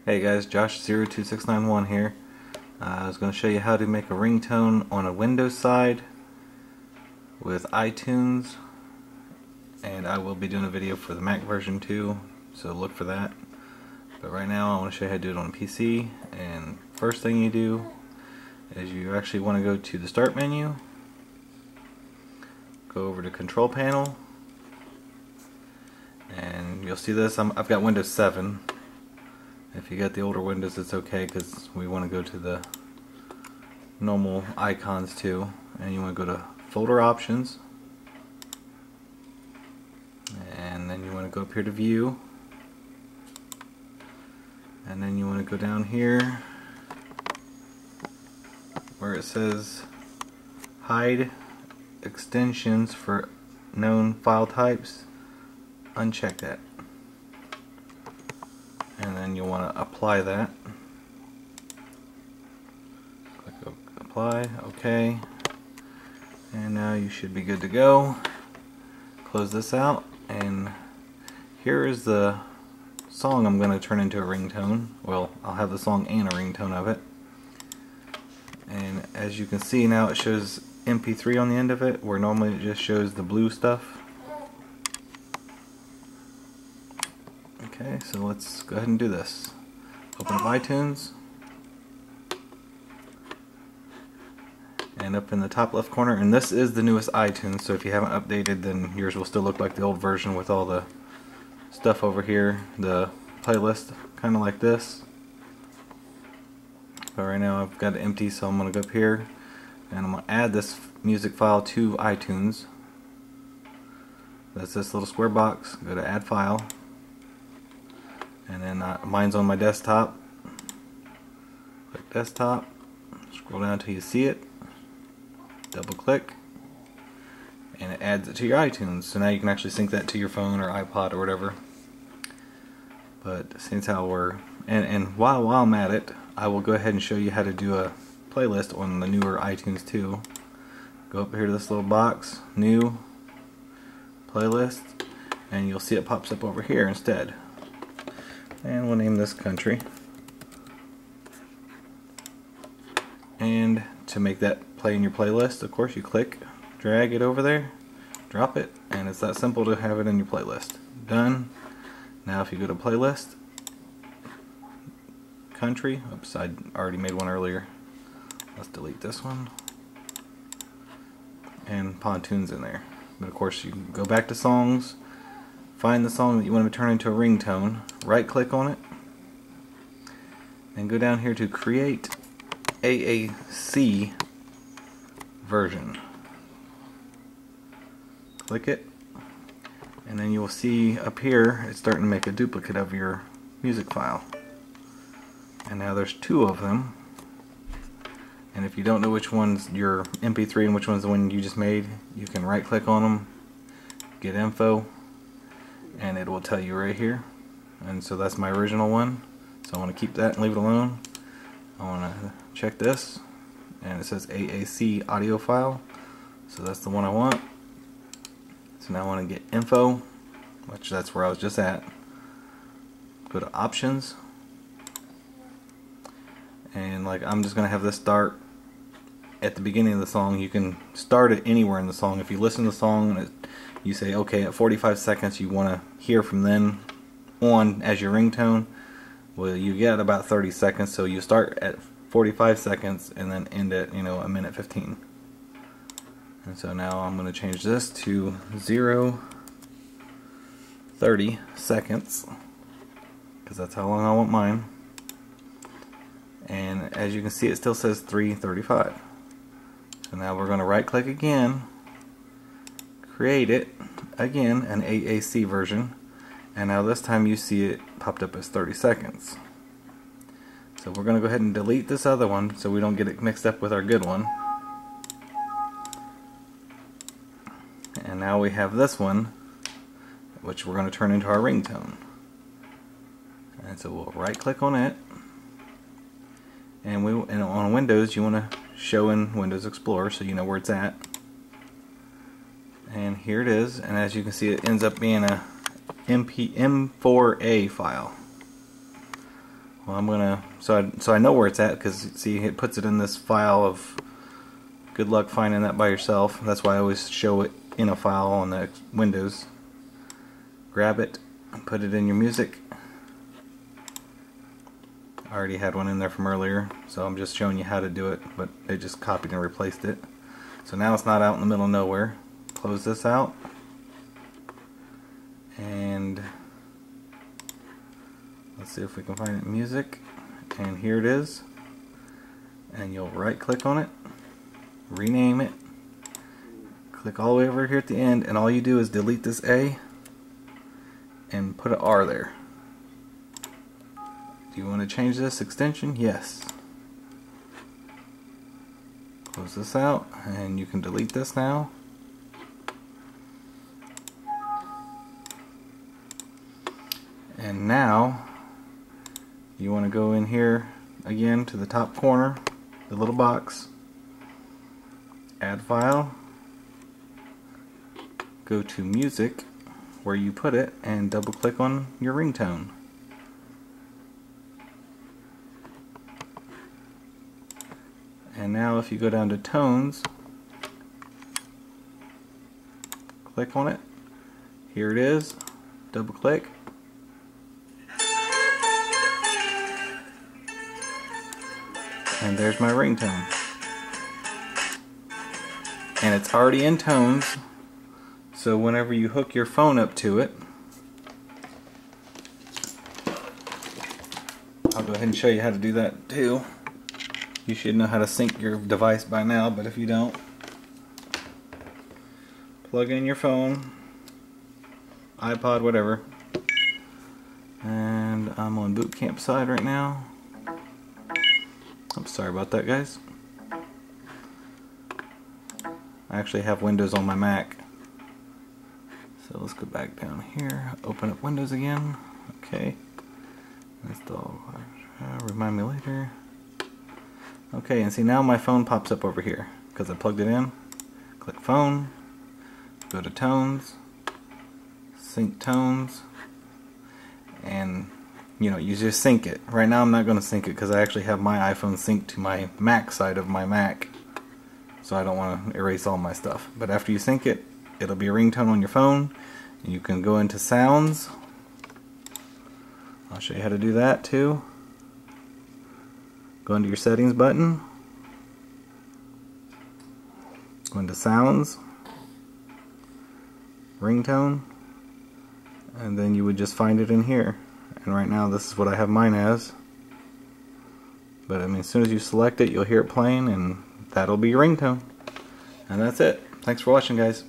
Hey guys, Josh02691 here. I was going to show you how to make a ringtone on a Windows side with iTunes, and I will be doing a video for the Mac version too, so look for that. But right now I want to show you how to do it on a PC, and first thing you do is you actually want to go to the Start menu, go over to Control Panel, and you'll see this. I've got Windows 7. If you get the older Windows, it's okay because we want to go to the normal icons too. And you want to go to Folder Options, and then you want to go up here to View, and then you want to go down here where it says Hide Extensions for Known File Types. Uncheck that. And then you want to apply that. Click apply, OK. And now you should be good to go. Close this out, and here is the song I'm going to turn into a ringtone. Well, I'll have the song and a ringtone of it. And as you can see now, it shows MP3 on the end of it, where normally it just shows the blue stuff. Okay, so let's go ahead and do this. Open up iTunes, and up in the top left corner, and this is the newest iTunes, so if you haven't updated, then yours will still look like the old version with all the stuff over here, the playlist, kind of like this. But right now I've got it empty, so I'm going to go up here and I'm going to add this music file to iTunes. That's this little square box. Go to Add File. And then mine's on my desktop. Click Desktop, scroll down until you see it, double click, and it adds it to your iTunes. So now you can actually sync that to your phone or iPod or whatever. But since how and while I'm at it, I will go ahead and show you how to do a playlist on the newer iTunes too. Go up here to this little box, New Playlist, and you'll see it pops up over here instead. And we'll name this Country. And to make that play in your playlist, of course, you click, drag it over there, drop it, and it's that simple to have it in your playlist. Done. Now if you go to Playlist, Country, oops, I already made one earlier. Let's delete this one. And Pontoon's in there. But of course, you can go back to Songs, find the song that you want to turn into a ringtone, right click on it, and go down here to Create AAC Version. Click it, and then you will see up here it's starting to make a duplicate of your music file. And now there's two of them. And if you don't know which one's your MP3 and which one's the one you just made, you can right click on them, get info, and it will tell you right here. And so that's my original one, so I want to keep that and leave it alone. I want to check this, and it says AAC audio file, so that's the one I want. So now I want to get info, which that's where I was just at. Go to Options, and like I'm just going to have this start at the beginning of the song. You can start it anywhere in the song. If you listen to the song and you say, okay, at 45 seconds you want to hear from then on as your ringtone, well, you get about 30 seconds, so you start at 45 seconds and then end at, a minute 15. And so now I'm going to change this to 0:30 seconds, because that's how long I want mine. And as you can see, it still says 3:35. So now we're going to right click again, create it again, an AAC version, and now this time you see it popped up as 30 seconds. So we're going to go ahead and delete this other one so we don't get it mixed up with our good one. And now we have this one, which we're going to turn into our ringtone. And so we'll right click on it, and on Windows you want to show in Windows Explorer so you know where it's at. And here it is, and as you can see, it ends up being a M4A file. Well, I'm gonna, so I know where it's at, because see, it puts it in this file of, good luck finding that by yourself. That's why I always show it in a file on the Windows. Grab it and put it in your music. I already had one in there from earlier, so I'm just showing you how to do it, but they just copied and replaced it. So now it's not out in the middle of nowhere. Close this out, and let's see if we can find it in music, and here it is. And you'll right click on it, rename it, click all the way over here at the end, and all you do is delete this A and put an R there. Do you want to change this extension? Yes. Close this out, and you can delete this now. And now you want to go in here again to the top corner, the little box, add file, go to music where you put it, and double click on your ringtone. And now if you go down to tones, click on it, here it is, double click, and there's my ringtone. And it's already in tones, so whenever you hook your phone up to it, I'll go ahead and show you how to do that too. You should know how to sync your device by now, but if you don't, plug in your phone, iPod, whatever. And I'm on boot camp side right now. I'm sorry about that, guys. I actually have Windows on my Mac. So let's go back down here, open up Windows again. Okay. Install, remind me later. Okay, and see now my phone pops up over here because I plugged it in. Click phone, go to tones, sync tones, and you just sync it. Right now I'm not going to sync it because I actually have my iPhone synced to my Mac side of my Mac, so I don't want to erase all my stuff. But after you sync it, it'll be a ringtone on your phone. You can go into sounds. I'll show you how to do that too. Go into your settings button, go into sounds, ringtone, and then you would just find it in here. And right now this is what I have mine as. But I mean, as soon as you select it, you'll hear it playing, and that'll be your ringtone. And that's it. Thanks for watching, guys.